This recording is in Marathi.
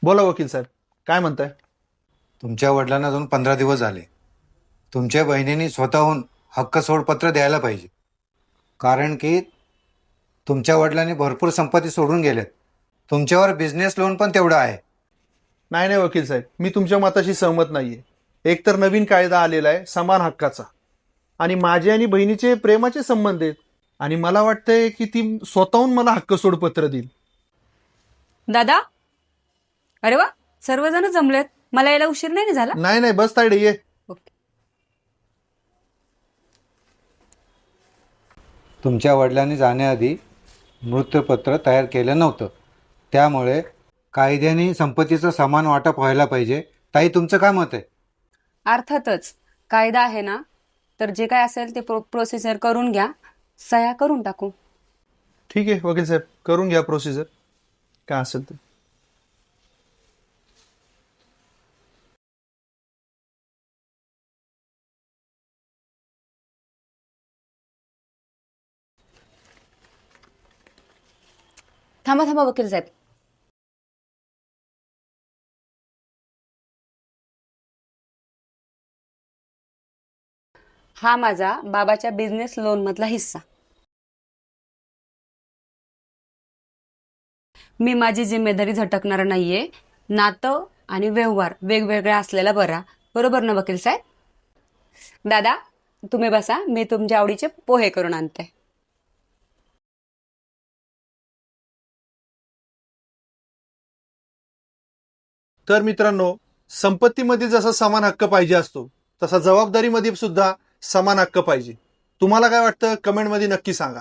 बोला वकील साहेब, काय म्हणताय? तुमच्या वडिलांना जाऊन 15 दिवस झाले. तुमच्या बहिणीने स्वतःहून हक्क सोडपत्र द्यायला पाहिजे. कारण की तुमच्या वडिलांनी भरपूर संपत्ती सोडून गेलेत. तुमच्यावर बिझनेस लोन पण तेवढं आहे. नाही नाही वकील साहेब, मी तुमच्या मताशी सहमत नाहीये. एक तर नवीन कायदा आलेला आहे समान हक्काचा, आणि माझे आणि बहिणीचे प्रेमाचे संबंध आहेत, आणि मला वाटतंय की ती स्वतःहून मला हक्क सोडपत्र देईल. दादा, अरे वा, सर्वजण जमलेत. मला यायला उशीर नाही ना झाला? नाही नाही, बस तायडे ये. ओके. तुमच्या वडिलांनी जाण्याआधी मृत्यूपत्र तयार केलं नव्हतं. त्यामुळे कायद्याने संपत्तीचं समान वाटप व्हायला पाहिजे. ताई, तुमचं काय मत आहे? अर्थातच कायदा आहे ना, तर जे काय असेल ते प्रोसिजर करून घ्या, सह्या करून टाकू. ठीक आहे वकील साहेब, करून घ्या प्रोसिजर, काय असेल ते. थांबा थांबा वकील साहेब, हा माझा बाबाच्या बिझनेस लोन मधला हिस्सा. मी माझी जिम्मेदारी झटकणार नाहीये. नातं आणि व्यवहार वेगवेगळा असलेला बरा. बरोबर ना वकील साहेब? दादा, तुम्ही बसा, मी तुमच्या आवडीचे पोहे करून आणते. तर मित्रांनो, संपत्तीमध्ये जसा समान हक्क पाहिजे असतो, तसा जबाबदारीमध्ये सुद्धा समान हक्क पाहिजे. तुम्हाला काय वाटतं, कमेंटमध्ये नक्की सांगा.